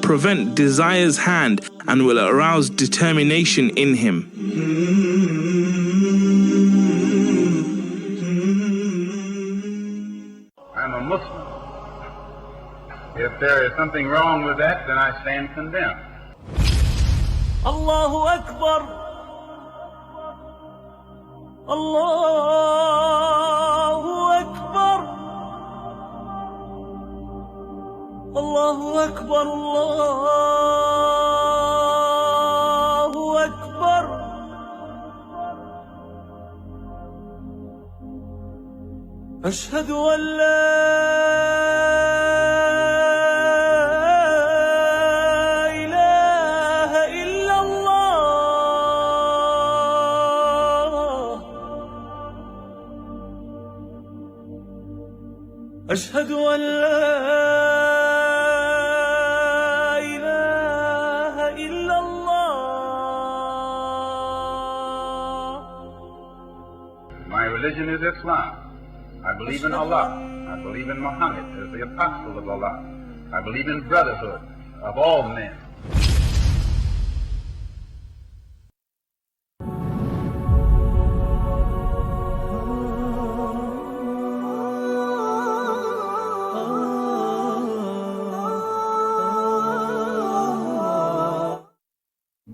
prevent desire's hand and will arouse determination in him. I'm a Muslim. If there is something wrong with that, then I stand condemned. Allahu Akbar. Allahu Akbar. Allahu Akbar. Allahu Akbar. Ashhadu an la أشهد أن لا إله إلا الله. My religion is Islam. I believe in Allah. I believe in Muhammad as the apostle of Allah. I believe in brotherhood of all men.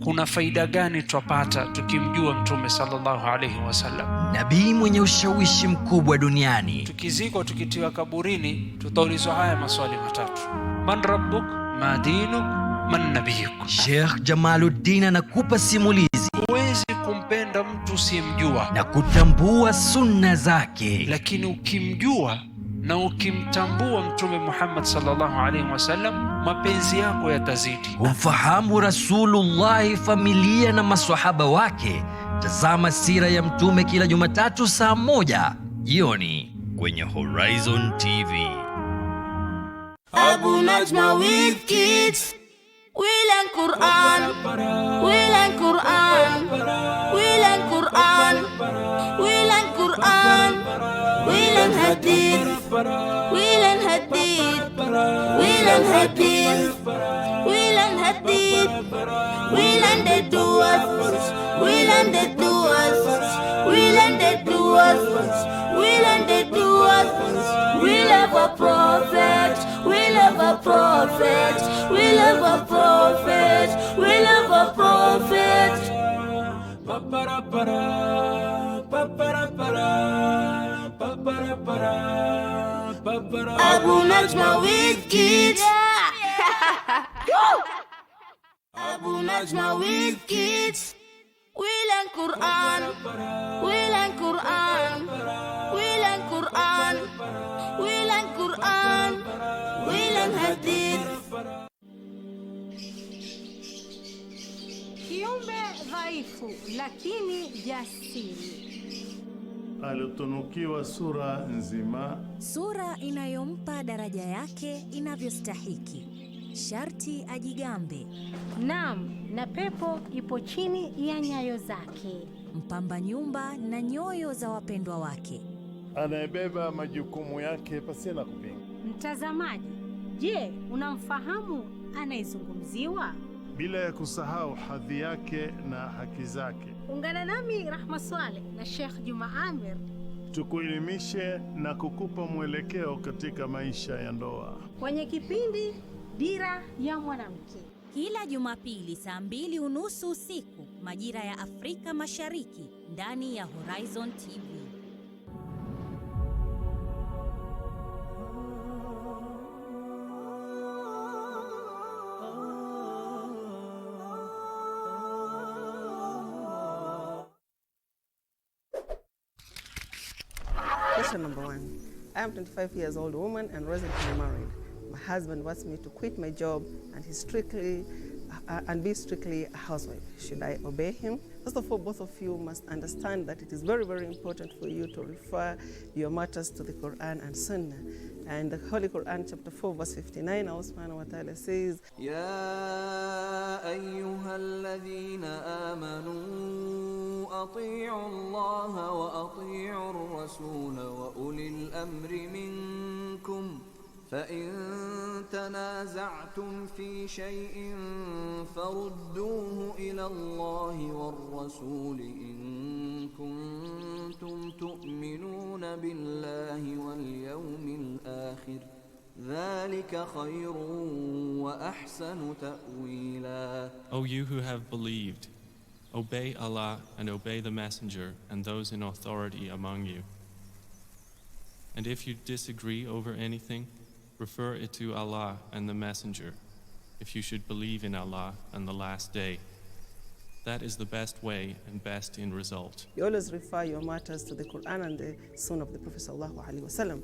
Kuna faida gani twapata tukimjua Mtume sallallahu alayhi wasallam? Nabii mwenye ushawishi mkubwa duniani. Tukizikwa tukitiwa kaburini, tutaulizwa haya maswali matatu: man rabbuk, ma dinuk, man nabiyuk. Sheikh Jamaluddin anakupa simulizi. Huwezi kumpenda mtu usiyemjua na kutambua sunna zake, lakini ukimjua na ukimtambua Mtume Muhammad sallallahu alaihi wasallam, mapenzi yako yatazidi. Kumfahamu Rasulullah, familia na maswahaba wake. Tazama sira ya Mtume kila Jumatatu saa 1 jioni kwenye Horizon TV. Abu Najma with kids. We learn Quran. We learn Quran. We learn Quran. We learn Quran. We learn hadith. We learn hadith. We learn hadith. We learn hadith. We learn the du'as. We learn the du'as. We learn the du'as. We learn the du'as. We love a prophet. We love a prophet. We love a prophet. We love a prophet. Abu Najma with kids. Abu Najma with kids. We learn Quran. We learn Quran. We learn Quran. We learn Quran. We learn hadith. Kiumbe dhaifu lakini jasiri. Alitunukiwa sura nzima, sura inayompa daraja yake inavyostahiki. Sharti ajigambe. Naam, na pepo ipo chini ya nyayo zake. Mpamba nyumba na nyoyo za wapendwa wake. anayebeba majukumu yake pasina kupinga. Mtazamaji, je, unamfahamu anayezungumziwa? Bila ya kusahau hadhi yake na haki zake. Ungana nami Rahma Swaleh na Sheikh Juma Amir tukuelimishe na kukupa mwelekeo katika maisha ya ndoa kwenye kipindi Dira ya Mwanamke, kila Jumapili saa 2:30 usiku majira ya Afrika Mashariki ndani ya Horizon TV. Question number 1. I am 25 years old woman and recently married. My husband wants me to quit my job and be strictly a housewife. Should I obey him? First of all, both of you must understand that it is very, very important for you to refer your matters to the Quran and Sunnah. And the Holy Quran, chapter 4, verse 59, Allah subhanahu wa ta'ala says, Ya ayyuhalladhina amanu ati'u Allah wa ati'u ar-rasul wa ulil amri minkum فإن تنازعتم في شيء فردوه إلى الله والرسول إن كنتم تؤمنون بالله واليوم الآخر ذلك خير وأحسن تأويلا. O you who have believed, obey Allah and obey the Messenger and those in authority among you. And if you disagree over anything, refer it to Allah and the Messenger, if you should believe in Allah and the last day. That is the best way and best in result. You always refer your matters to the Quran and the Sunnah of the Prophet sallallahu alaihi wasallam.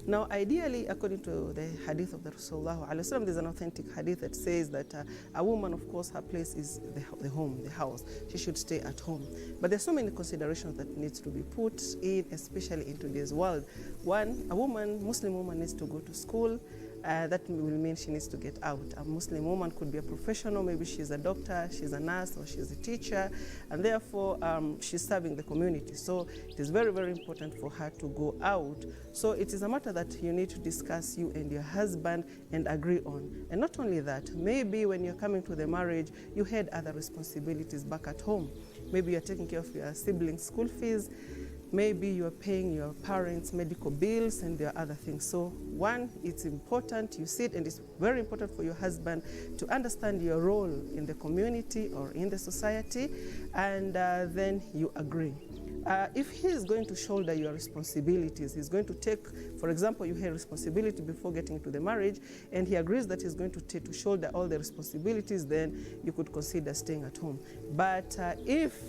Now, ideally, according to the hadith of the Rasulullah sallallahu alaihi wasallam, there's an authentic hadith that says that a woman, of course, her place is the home, the house. She should stay at home. But there's so many considerations that needs to be put in, especially in today's world. One, a woman, Muslim woman, needs to go to school. That will mean she needs to get out. A Muslim woman could be a professional, maybe she's a doctor, she's a nurse, or she's a teacher, and therefore she's serving the community. So it is very, very important for her to go out. So it is a matter that you need to discuss, you and your husband, and agree on. And not only that, maybe when you're coming to the marriage, you had other responsibilities back at home. Maybe you're taking care of your siblings' school fees. Maybe you're paying your parents' medical bills, and there are other things. So one, it's important you sit, and it's very important for your husband to understand your role in the community or in the society, and then you agree. If he is going to shoulder your responsibilities, he's going to take, for example, you had responsibility before getting into the marriage, and he agrees that he's going to shoulder all the responsibilities, then you could consider staying at home. But if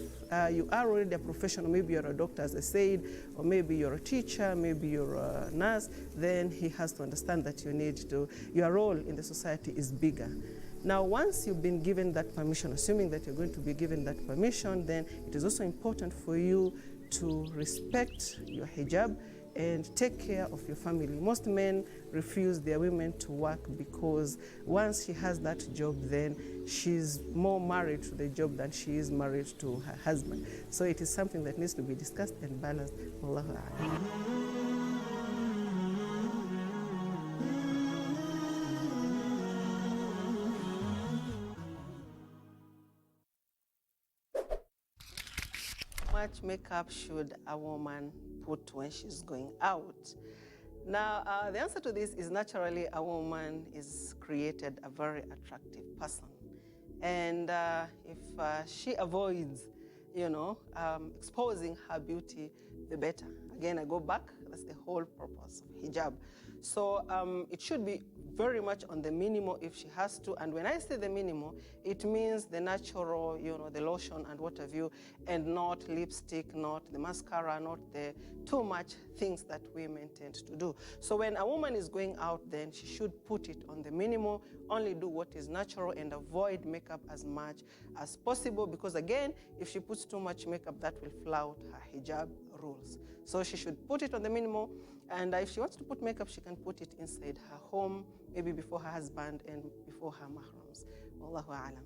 you are already a professional, maybe you're a doctor, as I said, or maybe you're a teacher, maybe you're a nurse, then he has to understand that your role in the society is bigger. Now, once you've been given that permission, assuming that you're going to be given that permission, then it is also important for you to respect your hijab and take care of your family. Most men refuse their women to work because once she has that job, then she's more married to the job than she is married to her husband. So it is something that needs to be discussed and balanced. Wallahu a'lam. How much makeup should a woman put when she's going out? Now, the answer to this is naturally a woman is created a very attractive person. And if she avoids, exposing her beauty, the better. Again, I go back, that's the whole purpose of hijab. So it should be very much on the minimum if she has to. And when I say the minimum, it means the natural, the lotion and what have you, and not lipstick, not the mascara, not the too much things that women tend to do. So when a woman is going out, then she should put it on the minimum, only do what is natural and avoid makeup as much as possible, because again, if she puts too much makeup, that will flout her hijab rules. So she should put it on the minimum, and if she wants to put makeup, she can put it inside her home, maybe before her husband and before her mahrams. Wallahu a'lam.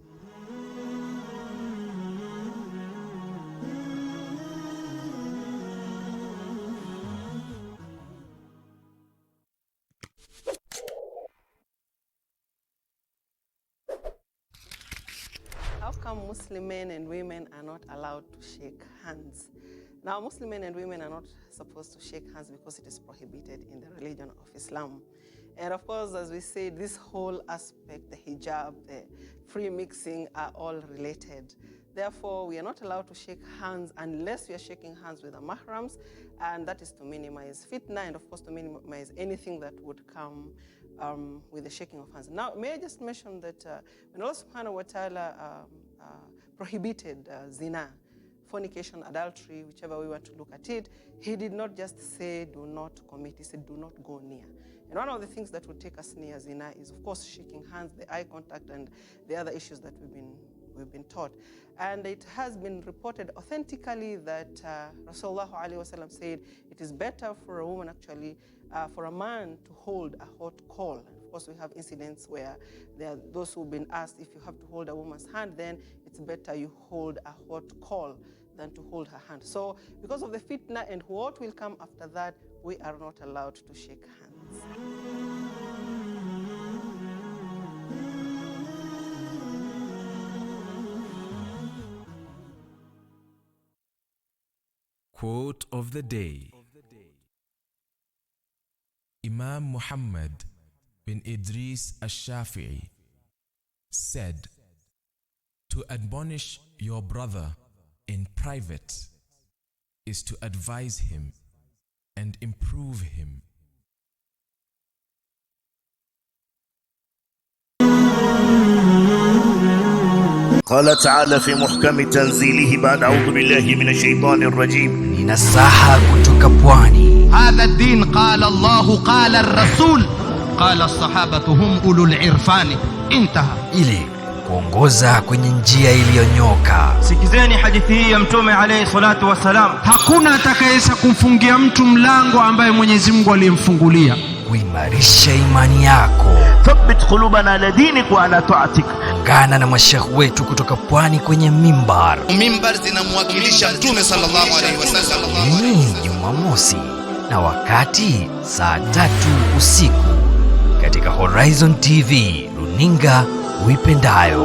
How come Muslim men and women are not allowed to shake hands? Now, Muslim men and women are not supposed to shake hands because it is prohibited in the religion of Islam. And of course, as we said, this whole aspect, the hijab, the free mixing are all related. Therefore, we are not allowed to shake hands unless we are shaking hands with our mahrams, and that is to minimize fitna and, of course, to minimize anything that would come with the shaking of hands. Now, may I just mention that when Allah subhanahu wa ta'ala prohibited zina, fornication, adultery, whichever we want to look at it, he did not just say do not commit, he said do not go near. And one of the things that would take us near zina is, of course, shaking hands, the eye contact, and the other issues that we've been taught. And it has been reported authentically that Rasulullah ﷺ said it is better for a woman, actually, for a man to hold a hot coal. And of course, we have incidents where there are those who've been asked if you have to hold a woman's hand, then it's better you hold a hot coal than to hold her hand. So because of the fitna and what will come after that, we are not allowed to shake hands. Quote of the day. Imam Muhammad bin Idris al-Shafi'i said, "To admonish your brother in private is to advise him and improve him." قال تعالى في محكم تنزيله بعد أعوذ بالله من الشيطان الرجيم. Ni nasaha kutoka pwani. هذا الدين قال الله قال الرسول قال الصحابة هم أولو العرفان. انتهى. Ili kuongoza kwenye njia iliyonyoka. Sikizeni hadithi hii ya Mtume alayhi salatu wasalam. Hakuna atakayeweza kumfungia mtu mlango ambaye Mwenyezi Mungu alimfungulia. Kuimarisha imani yako. Thabbit qulubana ala dinik wa ala ta'atik. Ungana na mashekh wetu kutoka pwani kwenye mimbar. Mimbar zinamwakilisha Mtume sallallahu alayhi wasallam. Ni Jumamosi na wakati saa 3 usiku katika Horizon TV, runinga uipendayo.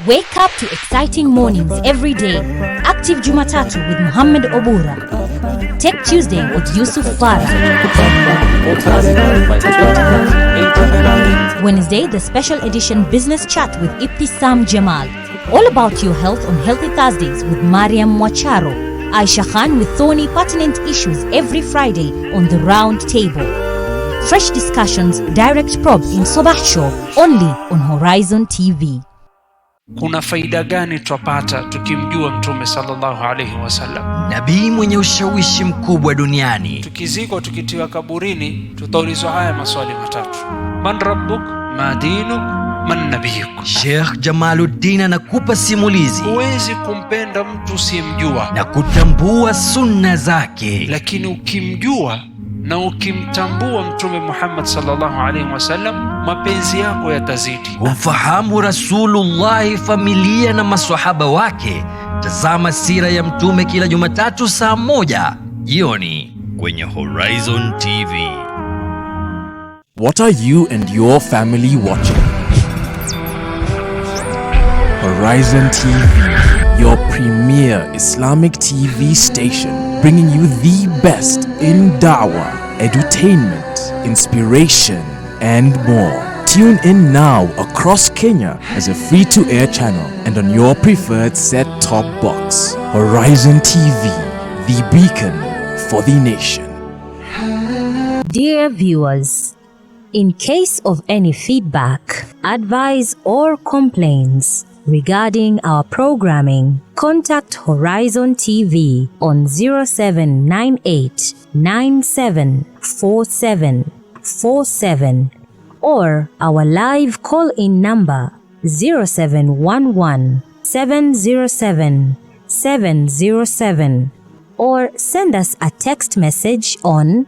Wake up to exciting mornings every day. Active Jumatatu with Muhammad Obura. Tech Tuesday with Yusuf Farah. Wednesday, the special edition Business Chat with Ibtisam Jamal. All about your health on Healthy Thursdays with Mariam Mwacharo. Aisha Khan with thorny pertinent issues every Friday on the Round Table. Fresh discussions, direct probes in Sabah Show only on Horizon TV. Kuna faida gani tupata tukimjua Mtume sallallahu alayhi wasallam? Nabii mwenye ushawishi mkubwa duniani. Tukizikwa tukitiwa kaburini, tutaulizwa haya maswali matatu: man rabbuk, ma dinuk, man nabiyuk. Sheikh Jamaluddin anakupa simulizi. Huwezi kumpenda mtu usiyemjua na kutambua sunna zake, lakini ukimjua na ukimtambua Mtume Muhammad sallallahu alaihi wasallam, mapenzi yako yatazidi. Ufahamu Rasulullah, familia na maswahaba wake. Tazama sira ya Mtume kila Jumatatu saa 1 jioni kwenye Horizon TV. What are you and your family watching? Horizon TV, your premier Islamic TV station, bringing you the best in dawah, edutainment, inspiration, and more. Tune in now across Kenya as a free-to-air channel and on your preferred set-top box. Horizon TV, the beacon for the nation. Dear viewers, in case of any feedback, advice, or complaints regarding our programming, contact Horizon TV on 0798 974747 or our live call-in number 0711 707 707, or send us a text message on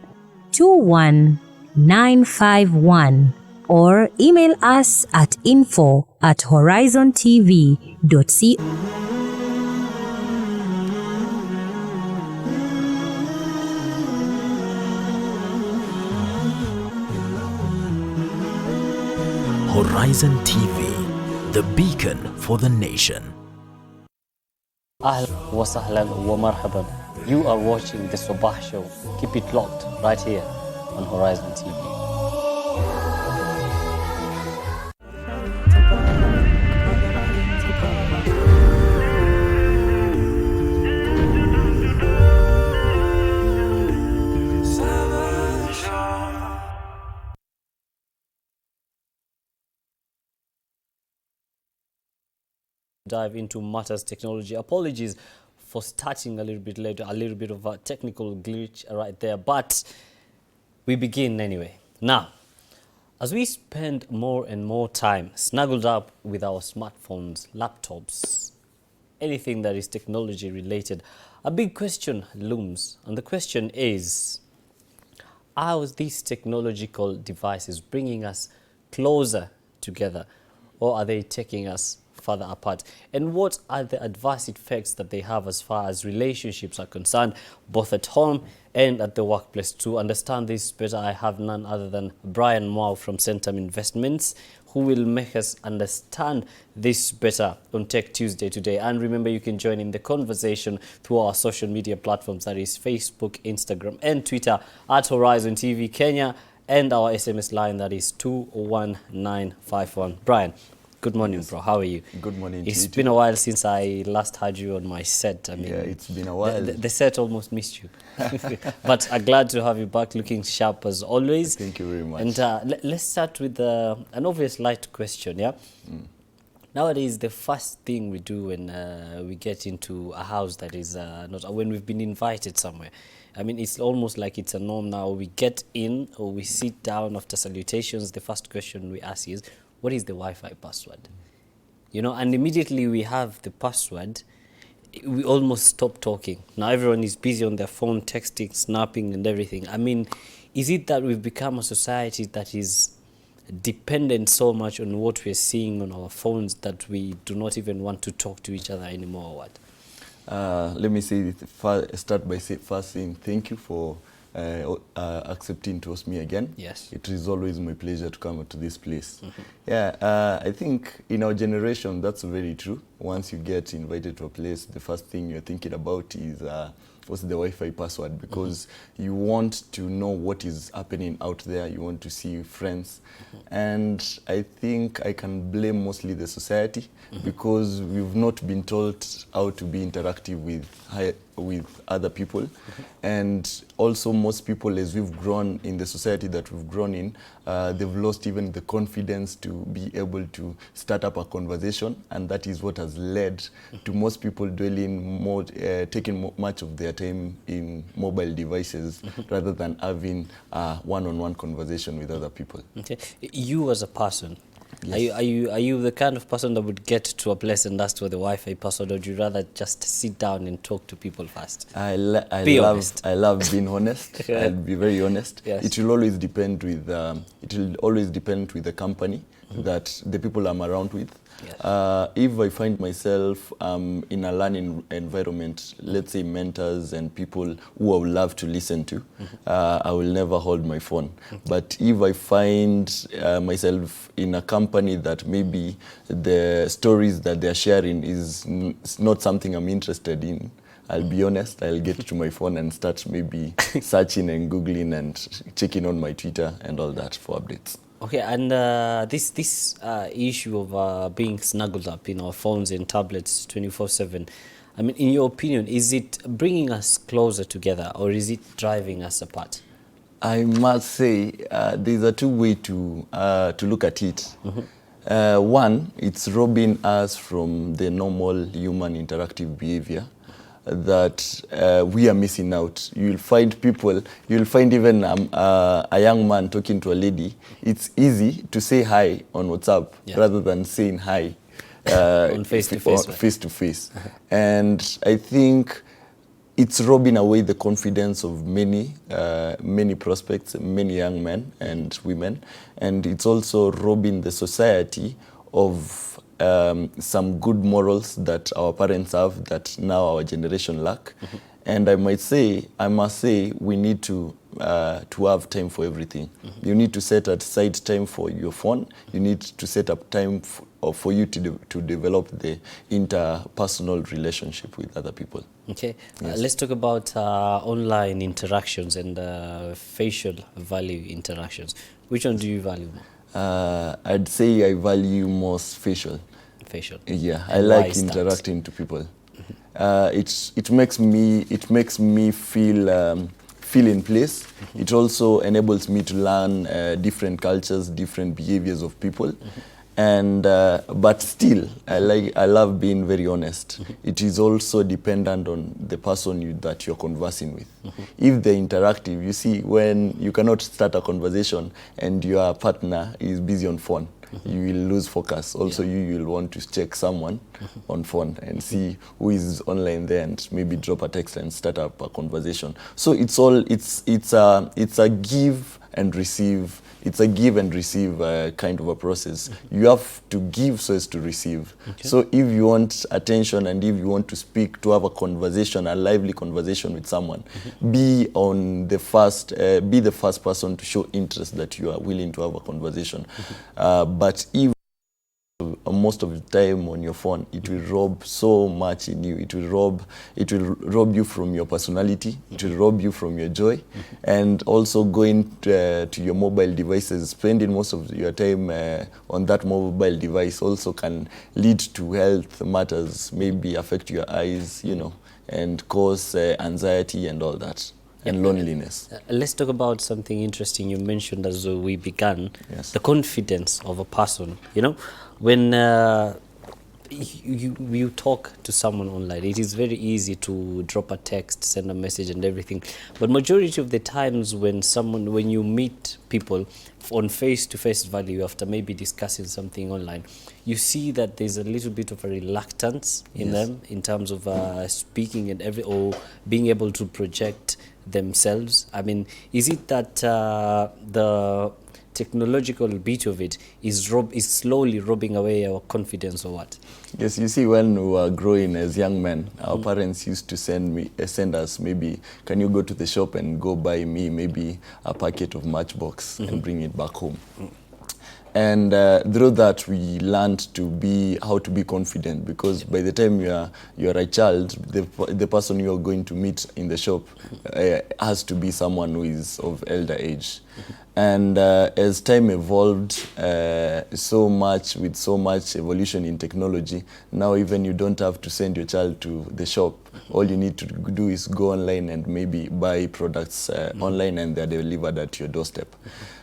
21951 or email us at info@horizontv.co. Horizon TV, the beacon for the nation. Ahlan wa sahlan wa marhaban. You are watching the Sabah Show. Keep it locked right here on Horizon TV. Dive into matters technology. Apologies for starting a little bit later, a little bit of a technical glitch right there, but we begin anyway. Now, as we spend more and more time snuggled up with our smartphones, laptops, anything that is technology related, a big question looms, and the question is, how is these technological devices bringing us closer together, or are they taking us further apart? And what are the adverse effects that they have as far as relationships are concerned, both at home and at the workplace? To understand this better, I have none other than Brian Mao from Centum Investments, who will make us understand this better on Tech Tuesday today. And remember, you can join in the conversation through our social media platforms, that is Facebook, Instagram and Twitter at Horizontv Kenya, and our SMS line, that is 21951. Brian, good morning, bro. How are you? Good morning. It's been a while since I last had you on my set. I mean, yeah, it's been a while. The set almost missed you. But I'm glad to have you back, looking sharp as always. Thank you very much. And let's start with an obvious light question, yeah? Nowadays, the first thing we do when we get into a house that is not, when we've been invited somewhere, I mean, it's almost like it's a norm now. We get in or we sit down after salutations. The first question we ask is, what is the Wi-Fi password? You know, and immediately we have the password, we almost stop talking. Now everyone is busy on their phone, texting, snapping and everything. I mean, is it that we've become a society that is dependent so much on what we're seeing on our phones that we do not even want to talk to each other anymore, or what? Let me start by first saying thank you for accepting to host me again. Yes. It is always my pleasure to come to this place. Yeah, I think in our generation, that's very true. Once you get invited to a place, the first thing you're thinking about is what's the Wi-Fi password, because you want to know what is happening out there. You want to see friends. And I think I can blame mostly the society because we've not been taught how to be interactive with other people. And also most people, as we've grown in the society that we've grown in, they've lost even the confidence to be able to start up a conversation, and that is what has led to most people dwelling more, taking much of their time in mobile devices rather than having a one-on-one conversation with other people. Okay, you as a person, yes. Are you the kind of person that would get to a place and ask for the Wi-Fi password, or would you rather just sit down and talk to people first? I love being honest. I'll be very honest. Yes. It will always depend with the company that the people I'm around with. Yes. If I find myself in a learning environment, let's say mentors and people who I would love to listen to, I will never hold my phone. But if I find myself in a company that maybe the stories that they're sharing is not something I'm interested in, I'll be honest, I'll get to my phone and start maybe searching and Googling and checking on my Twitter and all that for updates. Okay, and this issue of being snuggled up in our phones and tablets 24/7, I mean, in your opinion, is it bringing us closer together or is it driving us apart? I must say there's a two-way to look at it. One, it's robbing us from the normal human interactive behavior that we are missing out. You'll find even a young man talking to a lady. It's easy to say hi on WhatsApp rather than saying hi on face-to-face. And I think it's robbing away the confidence of many prospects, many young men and women. And it's also robbing the society of some good morals that our parents have that now our generation lack. And I must say, we need to have time for everything. You need to set aside time for your phone. You need to set up time for you to develop the interpersonal relationship with other people. Okay, Yes. Let's talk about online interactions and facial value interactions. Which one do you value more? I'd say I value most facial. Facial. Yeah, And I why like is that? interacting to people. It makes me feel in place. It also enables me to learn different cultures, different behaviors of people. And but still, I love being very honest. It is also dependent on the person that you're conversing with. If they're interactive, you see, when you cannot start a conversation and your partner is busy on phone, you will lose focus. Also, you will want to check someone on phone and see who is online there and maybe drop a text and start up a conversation. So it's a give and receive. It's a give and receive kind of a process. You have to give so as to receive. Okay. So if you want attention and if you want to speak, to have a conversation, a lively conversation with someone, be the first person to show interest that you are willing to have a conversation. But if most of the time on your phone, it will rob so much in you. It will rob you from your personality. It will rob you from your joy. And also going to your mobile devices, spending most of your time on that mobile device also can lead to health matters, maybe affect your eyes, and cause anxiety and all that. And loneliness. Let's talk about something interesting you mentioned as we began. Yes. The confidence of a person. When you talk to someone online, it is very easy to drop a text, send a message and everything. But majority of the times when you meet people on face-to-face value after maybe discussing something online, you see that there's a little bit of a reluctance in them in terms of speaking and or being able to project themselves. I mean, is it that the technological bit of it is slowly robbing away our confidence or what? Yes, you see, when we were growing as young men, our parents used to send us, maybe, can you go to the shop and go buy me maybe a packet of Matchbox and bring it back home. And through that, we learned how to be confident, because by the time you are a child, the person you are going to meet in the shop has to be someone who is of elder age. And as time evolved so much, with so much evolution in technology, now even you don't have to send your child to the shop. All you need to do is go online and maybe buy products online, and they're delivered at your doorstep.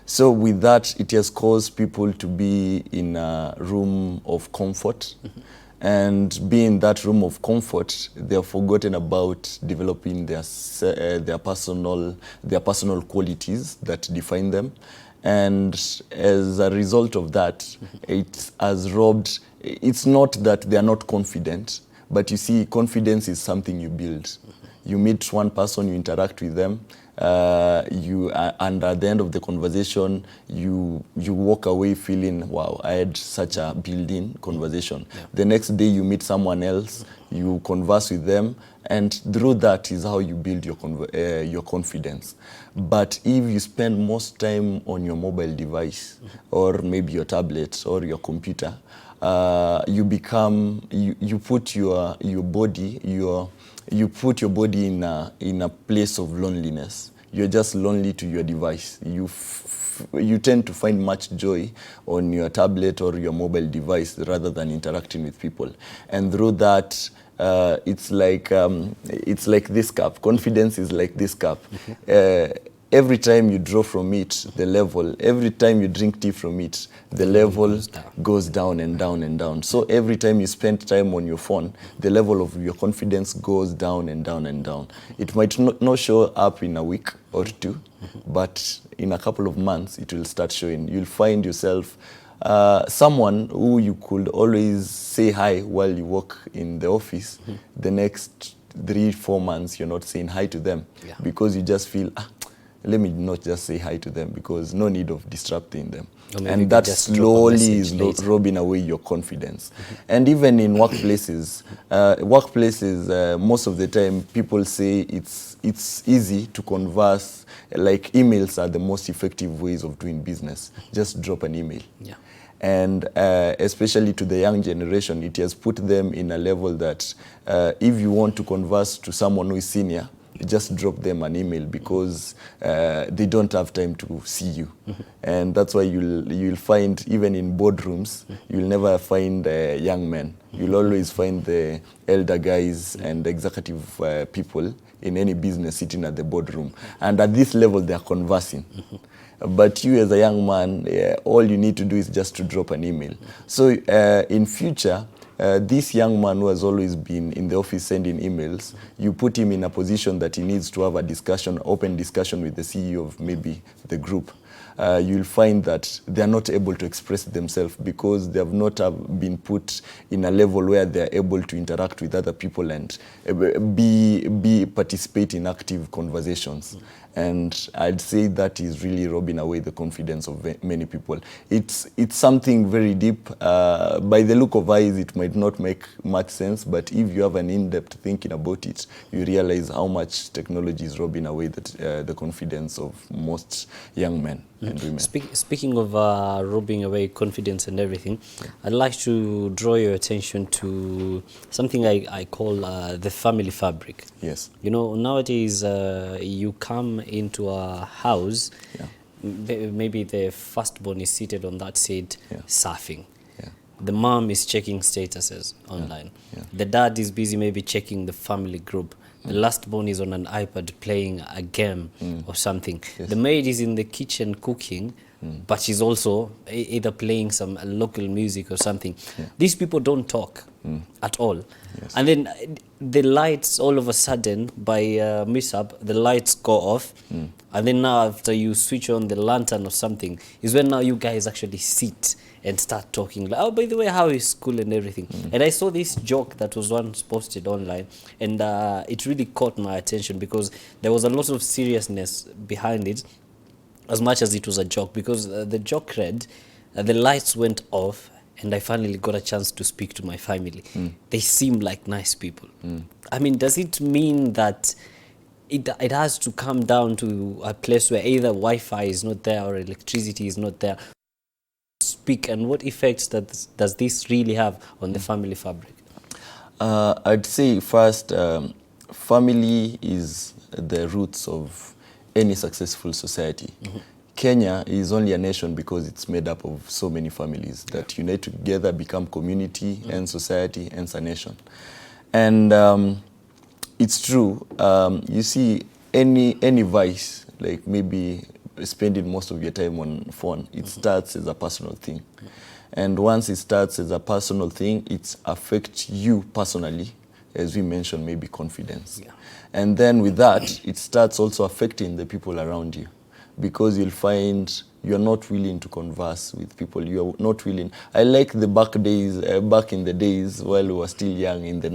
So with that, it has caused people to be in a room of comfort. And being in that room of comfort, they have forgotten about developing their personal qualities that define them. And as a result of that, it has robbed. It's not that they are not confident, but you see, confidence is something you build. You meet one person, you interact with them, and at the end of the conversation, you walk away feeling, wow, I had such a building conversation. Yeah. The next day you meet someone else, you converse with them, and through that is how you build your confidence. But if you spend most time on your mobile device, or maybe your tablet or your computer, you put your body in a place of loneliness. You're just lonely to your device. You tend to find much joy on your tablet or your mobile device rather than interacting with people. And through that, it's like this cup. Confidence is like this cup. Every time you draw from it, every time you drink tea from it, the level goes down and down and down. So every time you spend time on your phone, the level of your confidence goes down and down and down. It might not show up in a week or two, but in a couple of months, it will start showing. You'll find yourself someone who you could always say hi while you walk in the office. The next 3-4 months, you're not saying hi to them because you just feel, let me not just say hi to them, because no need of disrupting them. And that slowly is robbing away your confidence. And even in workplaces, most of the time people say it's easy to converse, like emails are the most effective ways of doing business. Just drop an email. Yeah. And especially to the young generation, it has put them in a level that if you want to converse to someone who is senior, just drop them an email, because they don't have time to see you. And that's why you'll find, even in boardrooms, you'll never find young men. You'll always find the elder guys and executive people in any business sitting at the boardroom. And at this level, they're conversing. But you as a young man, all you need to do is just to drop an email. So in future, this young man who has always been in the office sending emails, you put him in a position that he needs to have a discussion, open discussion with the CEO of maybe the group. You'll find that they're not able to express themselves because they have not been put in a level where they're able to interact with other people and participate in active conversations. And I'd say that is really robbing away the confidence of many people. It's something very deep. By the look of eyes, it might not make much sense, but if you have an in-depth thinking about it, you realize how much technology is robbing away the confidence of most young men and women. Speaking of robbing away confidence and everything, I'd like to draw your attention to something I call the family fabric. Yes. You know, nowadays you come into a house, maybe the firstborn is seated on that seat surfing. The mom is checking statuses online. The dad is busy maybe checking the family group. The last born is on an iPad playing a game or something. The maid is in the kitchen cooking, but she's also either playing some local music or something. These people don't talk at all. And then the lights, all of a sudden, by mishap, the lights go off. And then now after you switch on the lantern or something, is when now you guys actually sit and start talking like, oh, by the way, how is school and everything? And I saw this joke that was once posted online, and it really caught my attention because there was a lot of seriousness behind it, as much as it was a joke, because the joke read, the lights went off and I finally got a chance to speak to my family. They seem like nice people. I mean, does it mean that it has to come down to a place where either Wi-Fi is not there or electricity is not there? Speak, and what effects does this really have on the family fabric? I'd say first, family is the roots of any successful society. Kenya is only a nation because it's made up of so many families that unite together, become community and society, and a nation. And it's true. You see, any vice, like maybe spending most of your time on phone, it starts as a personal thing. And once it starts as a personal thing, it affects you personally, as we mentioned, maybe confidence. And then with that, it starts also affecting the people around you, because you'll find you're not willing to converse with people. You're not willing. I like the back in the days while we were still young, in the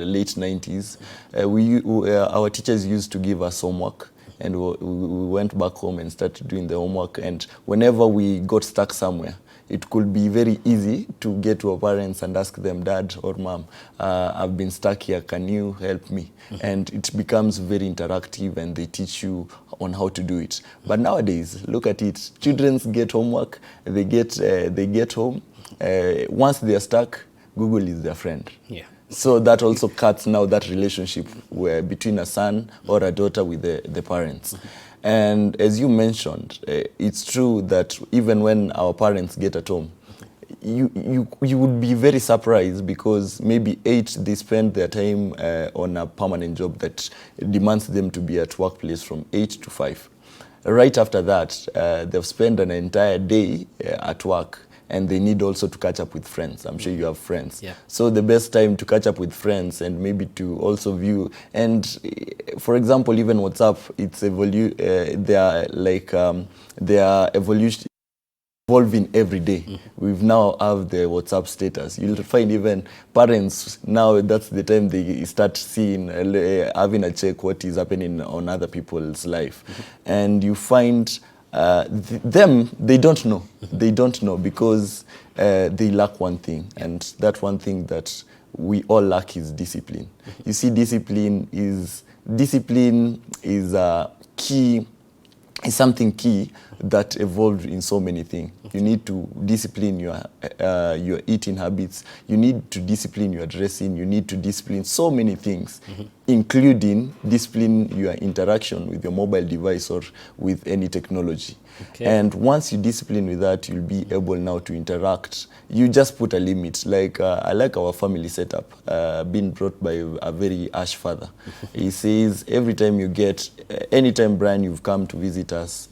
late 90s, our teachers used to give us homework. And we went back home and started doing the homework. And whenever we got stuck somewhere, it could be very easy to get to our parents and ask them, Dad or Mom, I've been stuck here, can you help me? And it becomes very interactive, and they teach you on how to do it. But nowadays, look at it. Children get homework, they get home. Once they are stuck, Google is their friend. So that also cuts now that relationship where between a son or a daughter with the parents. And as you mentioned, it's true that even when our parents get at home, you would be very surprised, because maybe 8 they spend their time on a permanent job that demands them to be at workplace from 8 to 5. Right after that, they've spent an entire day at work, and they need also to catch up with friends. I'm sure you have friends. So the best time to catch up with friends and maybe to also view, and for example, even WhatsApp, it's they are evolving every day. We've now have the WhatsApp status. You'll find even parents now, that's the time they start seeing, having a check what is happening on other people's life. And you find they don't know. They don't know because they lack one thing, and that one thing that we all lack is discipline. You see, discipline is a key, is something key that evolved in so many things. You need to discipline your eating habits. You need to discipline your dressing. You need to discipline so many things, including discipline your interaction with your mobile device or with any technology. And once you discipline with that, you'll be able now to interact. You just put a limit. Like I like our family setup, being brought by a very harsh father. He says every time you get, anytime Brian, you've come to visit us,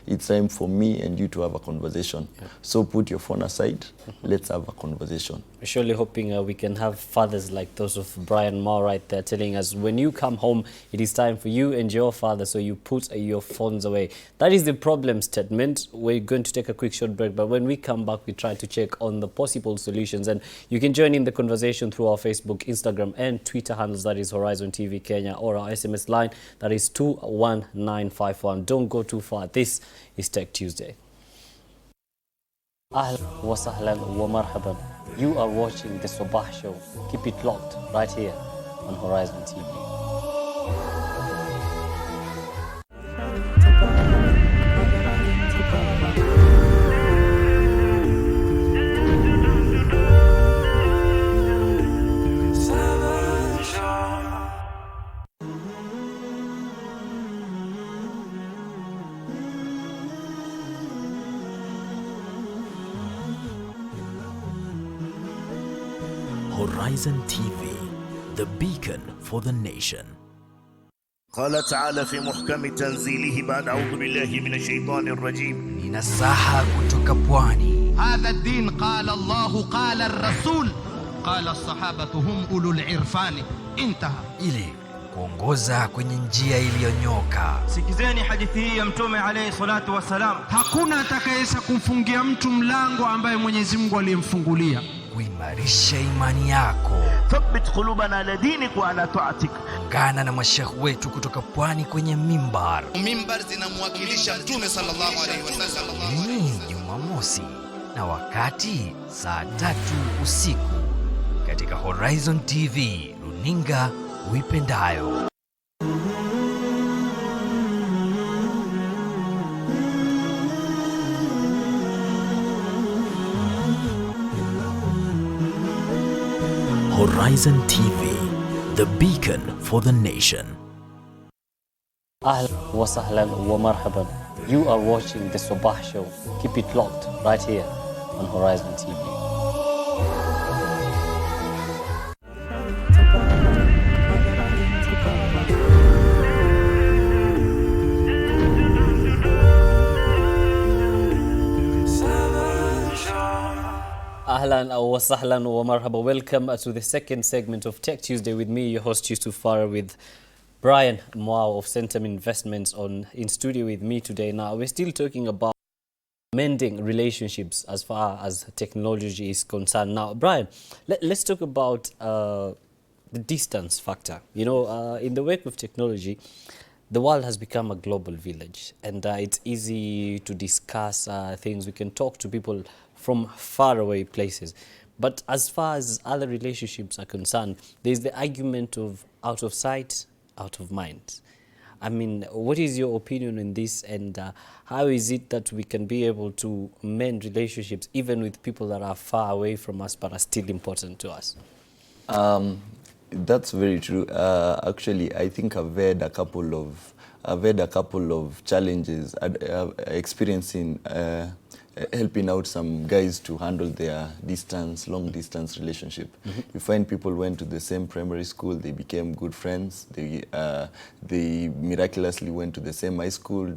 it's time for me and you to have a conversation. So put your phone aside, let's have a conversation. We're surely hoping we can have fathers like those of Brian Moore right there telling us, when you come home, it is time for you and your father, so you put your phones away. That is the problem statement. We're going to take a quick short break, but when we come back, we try to check on the possible solutions. And you can join in the conversation through our Facebook, Instagram, and Twitter handles, that is Horizontv Kenya, or our SMS line, that is 21951. Don't go too far. This is Tech Tuesday. Ahlan wa sahlan wa marhaban. You are watching the Sabah Show. Keep it locked right here on Horizon TV. Horizon TV, the beacon for the nation. قال تعالى في محكم تنزيله بعد أعوذ بالله من الشيطان الرجيم. Ni nasaha kutoka pwani. هذا الدين قال الله قال الرسول قال الصحابة هم أولو العرفان. انتهى. Ili kuongoza kwenye njia iliyonyoka. Sikizeni hadithi hii ya Mtume alayhi salatu wasalam. Hakuna atakayeweza kumfungia mtu mlango ambaye Mwenyezi Mungu aliyemfungulia. Kuimarisha imani yako. Thabbit qulubana ala dinik wa ala ta'atik. Ungana na mashekh wetu kutoka pwani kwenye mimbar. Mimbar zinamwakilisha Mtume sallallahu alaihi wasallam. Ni Jumamosi na wakati saa 3 usiku katika Horizon TV, runinga uipendayo. Horizon TV, the beacon for the nation. Ahlan wa sahlan wa marhaban. You are watching the Sabah Show. Keep it locked right here on Horizon TV. Ahlan wa sahlan wa marhaba. Welcome to the second segment of Tech Tuesday with me, your host Yusuf Farah, with Brian Moore of Centum Investments in studio with me today. Now, we're still talking about mending relationships as far as technology is concerned. Now, Brian, let's talk about the distance factor. You know, in the wake of technology, the world has become a global village, and it's easy to discuss things. We can talk to people from faraway places. But as far as other relationships are concerned, there's the argument of out of sight, out of mind. I mean, what is your opinion on this, and how is it that we can be able to mend relationships even with people that are far away from us but are still important to us? That's very true. Actually, I think I've had a couple of challenges experiencing helping out some guys to handle their long distance relationship. You find people went to the same primary school, they became good friends, they miraculously went to the same high school,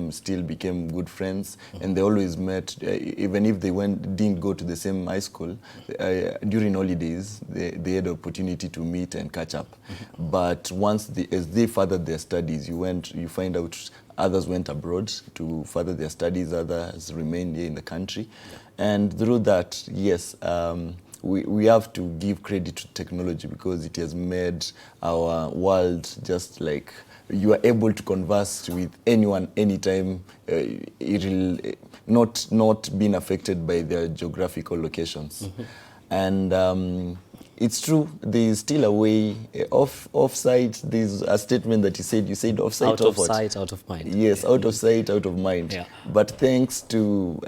still became good friends, and they always met, even if they didn't go to the same high school, during holidays, they had the opportunity to meet and catch up. But as they furthered their studies, you find out others went abroad to further their studies, others remained here in the country. And through that, yes, we have to give credit to technology because it has made our world just like you are able to converse with anyone, anytime, not being affected by their geographical locations. And it's true, there is still a way, off-site, there's a statement that you said off-site. Out of sight, out of mind. Yes, out of sight, out of mind. Yeah. But thanks to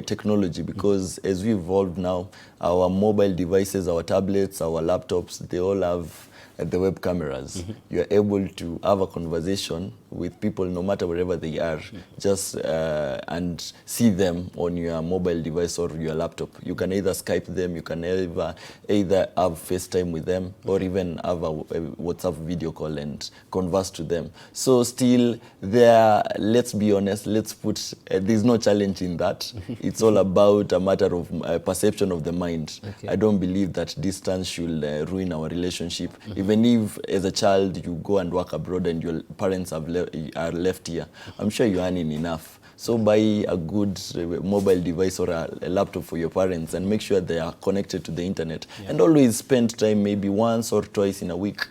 technology, because as we evolve now, our mobile devices, our tablets, our laptops, they all have the web cameras. You are able to have a conversation with people no matter wherever they are, just and see them on your mobile device or your laptop. You can either Skype them, you can either have FaceTime with them, or even have a WhatsApp video call and converse to them. So still there, let's be honest, let's put, there's no challenge in that. It's all about a matter of perception of the mind. Okay. I don't believe that distance should ruin our relationship. Even if as a child you go and work abroad and your parents are left here, I'm sure you're earning enough. So buy a good mobile device or a laptop for your parents and make sure they are connected to the internet. And always spend time, maybe once or twice in a week.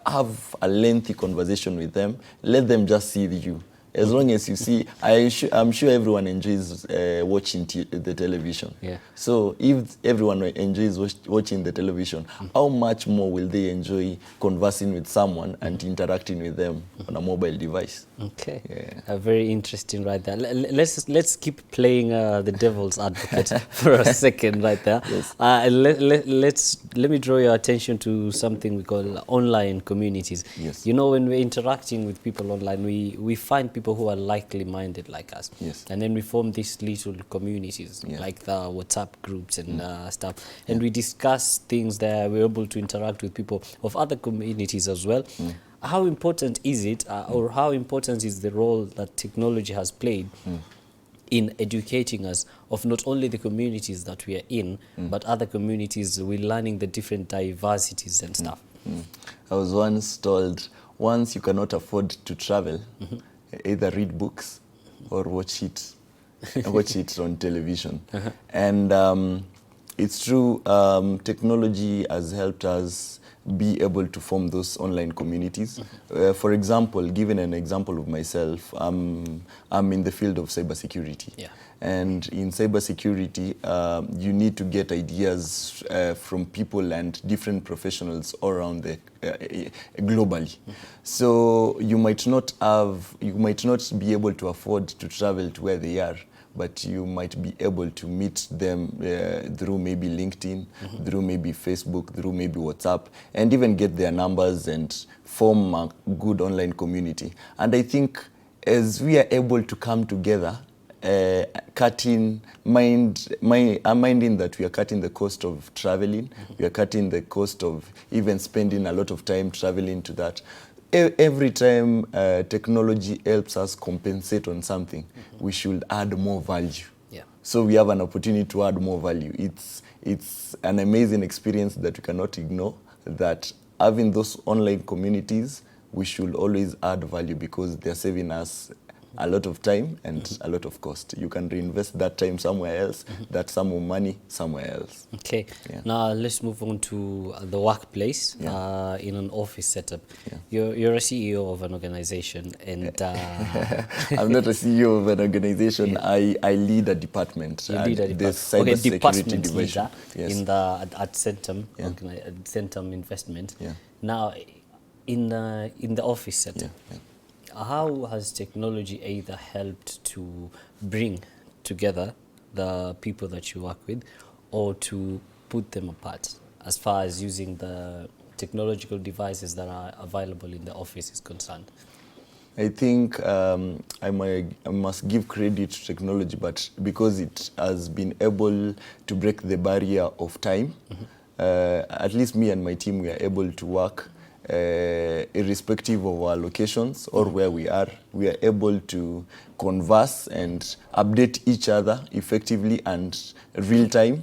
Have a lengthy conversation with them. Let them just see you. As long as you see, I'm sure everyone enjoys watching the television. Yeah. So if everyone enjoys watching the television, how much more will they enjoy conversing with someone and interacting with them on a mobile device? Okay. Yeah. Very interesting right there. Let's keep playing the devil's advocate for a second right there. Yes. Let me draw your attention to something we call online communities. Yes. You know, when we're interacting with people online, we find people who are likely minded like us. Yes. And then we form these little communities, like the WhatsApp groups and stuff. And we discuss things there. We're able to interact with people of other communities as well. How important is it, or how important is the role that technology has played in educating us of not only the communities that we are in, but other communities? We're learning the different diversities and stuff. I was once told, once you cannot afford to travel, either read books or watch it on television. And it's true, technology has helped us be able to form those online communities. For example, given an example of myself, I'm in the field of cybersecurity. Yeah. And in cybersecurity, you need to get ideas from people and different professionals all around globally. So you might not be able to afford to travel to where they are, but you might be able to meet them through maybe LinkedIn, through maybe Facebook, through maybe WhatsApp, and even get their numbers and form a good online community. And I think as we are able to come together, minding that we are cutting the cost of traveling, we are cutting the cost of even spending a lot of time traveling to that. Every time technology helps us compensate on something, we should add more value. Yeah. So we have an opportunity to add more value. It's an amazing experience that we cannot ignore, that having those online communities, we should always add value because they're saving us a lot of time and a lot of cost. You can reinvest that time somewhere else, that sum of money somewhere else. Okay. Yeah. Now let's move on to the workplace, in an office setup. You're a CEO of an organization, and I'm not a CEO of an organization. I lead a department. You lead a department. Okay, department division. Leader in the at Centum, Centum Investment. Yeah. Now, in the office setup. How has technology either helped to bring together the people that you work with, or to put them apart, as far as using the technological devices that are available in the office is concerned? I think I must give credit to technology, but because it has been able to break the barrier of time, at least me and my team, we are able to work irrespective of our locations or where we are able to converse and update each other effectively and real time.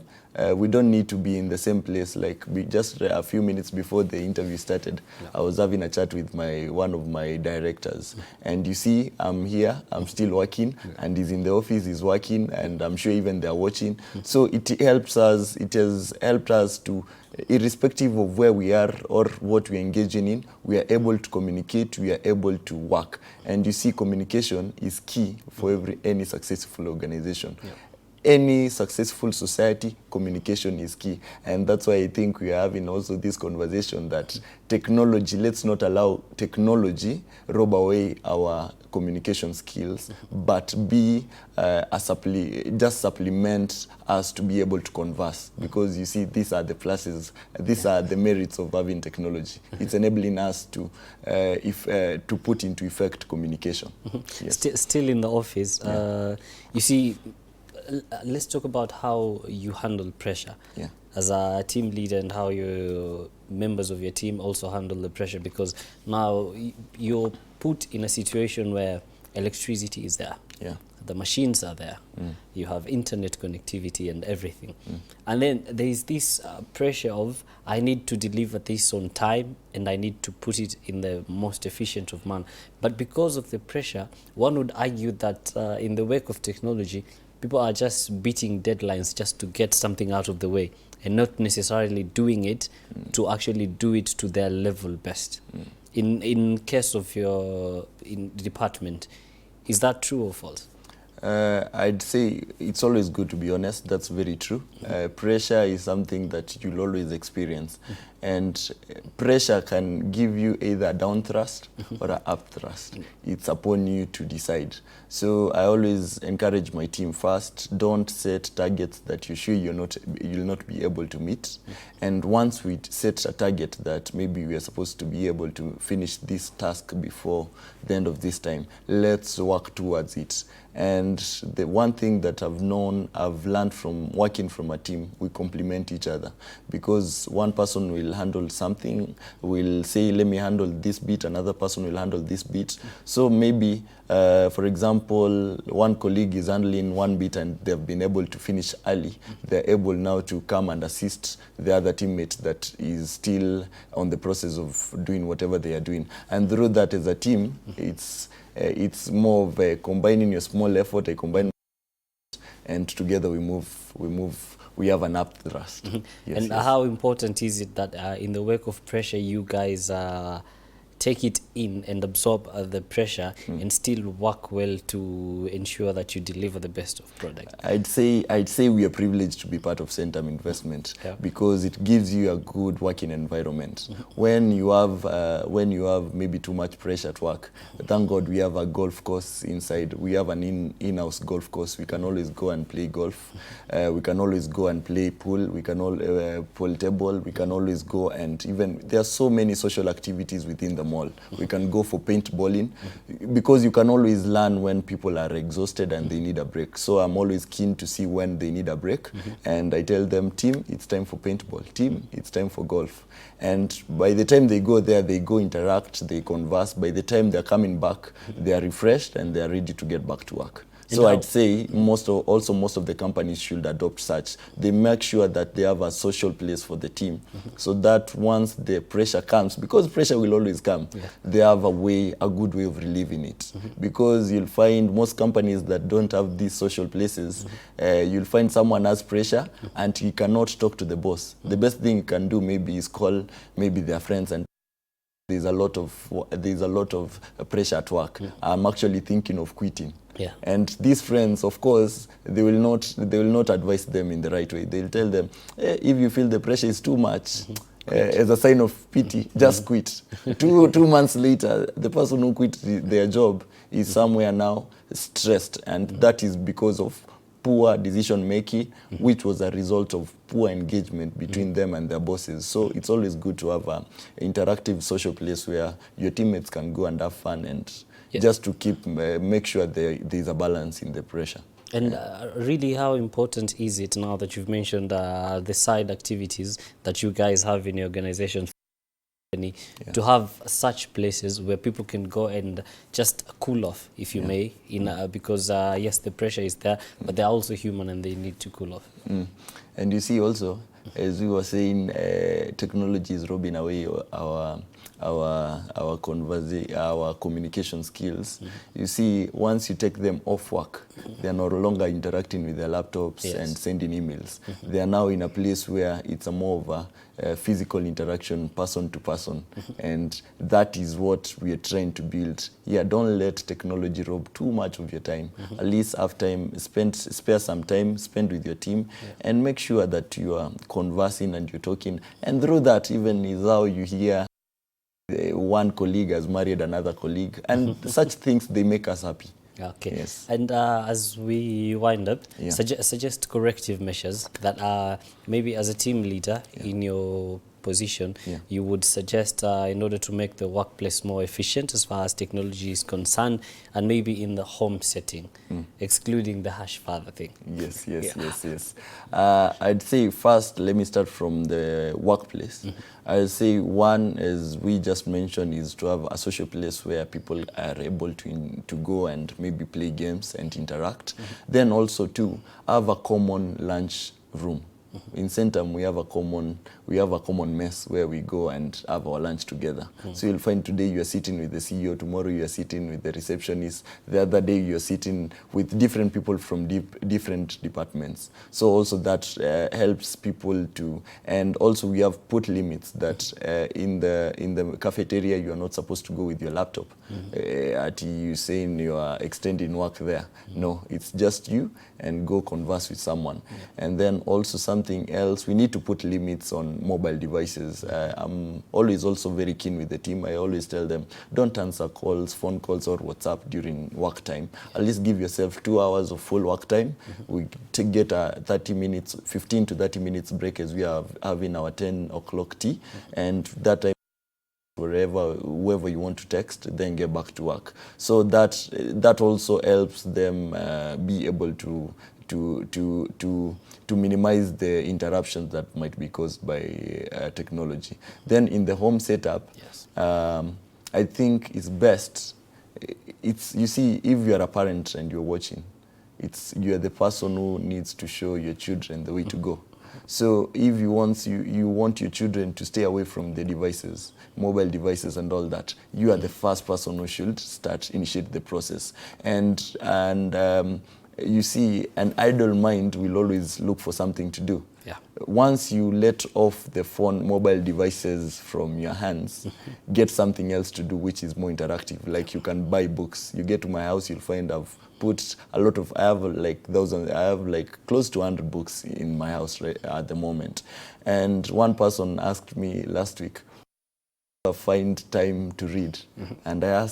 We don't need to be in the same place. Like just a few minutes before the interview started, I was having a chat with one of my directors, and you see, I'm here, I'm still working, and he's in the office, he's working, and I'm sure even they're watching. So it helps us. It has helped us to, irrespective of where we are or what we're engaging in, we are able to communicate, we are able to work. And you see, communication is key for any successful organization. any successful society, communication is key. And that's why I think we are having also this conversation that technology, let's not allow technology rob away our communication skills, but be just supplement us to be able to converse. Because you see, these are the pluses, these are the merits of having technology. It's enabling us to put into effect communication. Yes. Still in the office, you see, let's talk about how you handle pressure as a team leader, and how your members of your team also handle the pressure, because now you're put in a situation where electricity is there, the machines are there, you have internet connectivity and everything, and then there is this pressure of, I need to deliver this on time and I need to put it in the most efficient of manner. But because of the pressure, one would argue that in the wake of technology, people are just beating deadlines just to get something out of the way, and not necessarily doing it to actually do it to their level best. In case of your department, is that true or false? I'd say it's always good to be honest. That's very true. Pressure is something that you'll always experience. And pressure can give you either a down thrust or an up thrust. It's upon you to decide. So I always encourage my team, first, don't set targets that you're sure you'll not be able to meet. And once we set a target that maybe we are supposed to be able to finish this task before the end of this time, let's work towards it. And the one thing that I've learned from working from a team, we complement each other. Because one person will handle something, will say, let me handle this bit, another person will handle this bit. So maybe, for example, one colleague is handling one bit and they've been able to finish early. They're able now to come and assist the other teammate that is still on the process of doing whatever they are doing. And through that, as a team, it's more of combining your small effort, and together we have an up thrust. And how important is it that in the wake of pressure, you guys take it in and absorb the pressure and still work well to ensure that you deliver the best of product? I'd say we are privileged to be part of Centum Investment because it gives you a good working environment. When you have maybe too much pressure at work, thank God we have a golf course inside. We have an in-house golf course. We can always go and play golf. We can always go and play pool. We can pool table. We can always go, and even there are so many social activities within the mall. We can go for paintballing because you can always learn when people are exhausted and they need a break. So I'm always keen to see when they need a break, and I tell them, team, it's time for paintball. Team, it's time for golf. And by the time they go there, they go interact, they converse. By the time they're coming back, they are refreshed and they are ready to get back to work. So I'd say most of the companies should adopt such. They make sure that they have a social place for the team, so that once the pressure comes, because pressure will always come, they have a good way of relieving it. Because you'll find most companies that don't have these social places, you'll find someone has pressure and he cannot talk to the boss. The best thing he can do maybe is call maybe their friends, and there's a lot of pressure at work. I'm actually thinking of quitting. And these friends, of course, they will not advise them in the right way. They'll tell them, if you feel the pressure is too much, as a sign of pity, just quit. Two months later, the person who quit their job is somewhere now stressed, and that is because of poor decision making, which was a result of poor engagement between them and their bosses. So it's always good to have an interactive social place where your teammates can go and have fun, and just to make sure there is a balance in the pressure. And really, how important is it now that you've mentioned the side activities that you guys have in your organization to have such places where people can go and just cool off, if you may, because yes, the pressure is there, but they're also human and they need to cool off. And you see also, As we were saying, technology is robbing away our communication skills. You see, once you take them off work, they are no longer interacting with their laptops and sending emails. They are now in a place where it's a more of a physical interaction, person to person, and that is what we are trying to build. Yeah, don't let technology rob too much of your time. At least have time, spare some time, spend with your team, and make sure that you are conversing and you're talking. And through that, even is how you hear one colleague has married another colleague, and such things, they make us happy. Okay. Yes. And as we wind up, suggest corrective measures that maybe as a team leader in your position, you would suggest in order to make the workplace more efficient as far as technology is concerned, and maybe in the home setting, excluding the harsh father thing. Yes. I'd say first, let me start from the workplace. I'd say one, as we just mentioned, is to have a social place where people are able to go and maybe play games and interact. Then also two, have a common lunch room. In Centum, we have a common mess where we go and have our lunch together. So you'll find today you are sitting with the CEO, tomorrow you are sitting with the receptionist, the other day you are sitting with different people from different departments. So also that helps people to, and also we have put limits that in the cafeteria you are not supposed to go with your laptop. At you saying you are extending work there. No, it's just you, and go converse with someone. And then also something else, we need to put limits on mobile devices. I'm always also very keen with the team. I always tell them, don't answer calls, phone calls or WhatsApp during work time. At least give yourself 2 hours of full work time. We get a 15 to 30 minutes break as we are having our 10 o'clock tea. And that time, whoever you want to text, then get back to work. So that also helps them be able to minimize the interruptions that might be caused by technology. Then in the home setup, I think it's best. You see, if you are a parent and you're watching, you are the person who needs to show your children the way to go. So if you want your children to stay away from the devices, mobile devices and all that, you are the first person who should initiate the process. And you see, an idle mind will always look for something to do. Once you let off the mobile devices from your hands, get something else to do which is more interactive. Like you can buy books. You get to my house, you'll find I've put a lot of, I have like close to 100 books in my house at the moment. And one person asked me last week, find time to read. And I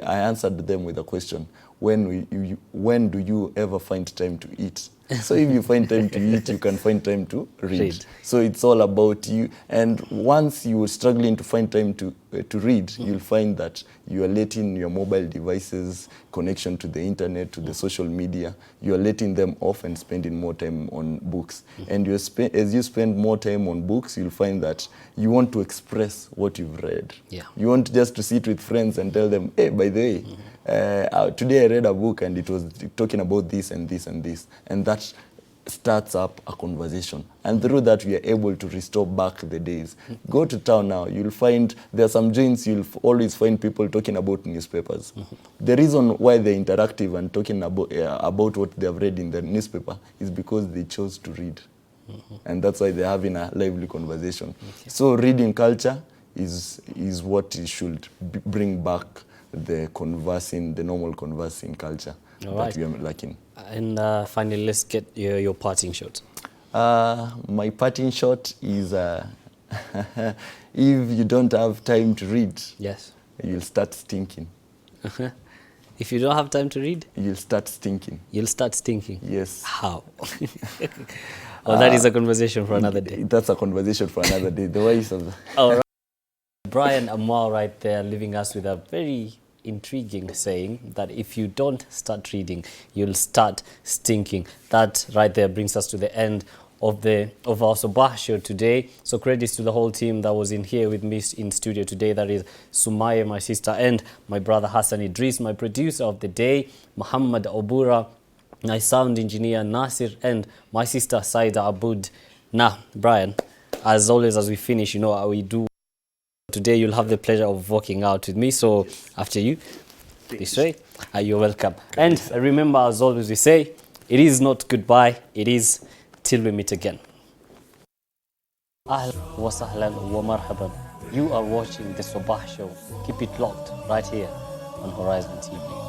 answered them with a question, when do you ever find time to eat? So if you find time to eat, you can find time to read. So it's all about you. And once you are struggling to find time to read, you'll find that you are letting your mobile devices, connection to the internet, to the social media, you are letting them off and spending more time on books. And as you spend more time on books, you'll find that you want to express what you've read. You want just to sit with friends and tell them, hey, by the way, today I read a book and it was talking about this and this and this. And that starts up a conversation. And through that, we are able to restore back the days. Go to town now, you'll find there are some joints, you'll always find people talking about newspapers. The reason why they're interactive and talking about what they have read in the newspaper is because they chose to read. And that's why they're having a lively conversation. So reading culture is what it should bring back the normal conversing culture that we are lacking. And finally, let's get your parting shot. My parting shot is if you don't have time to read, you'll start stinking. If you don't have time to read? You'll start stinking. You'll start stinking? Yes. How? Well, that is a conversation for another day. That's a conversation for another day. The ways of the... All right. Brian Amal right there leaving us with a very intriguing saying that if you don't start reading, you'll start stinking. That right there brings us to the end of our Sabah Show today. So credits to the whole team that was in here with me in studio today. That is Sumaya, my sister, and my brother Hassan Idris, my producer of the day, Muhammad Obura, my sound engineer Nasir, and my sister Saida Aboud. Now, Brian, as always, as we finish, you know how we do. Today, you'll have the pleasure of walking out with me. So, after you, this way, you're welcome. And remember, as always, we say, it is not goodbye, it is till we meet again. Ahlan wa sahlan wa marhaban. You are watching the Sabah Show. Keep it locked right here on Horizon TV.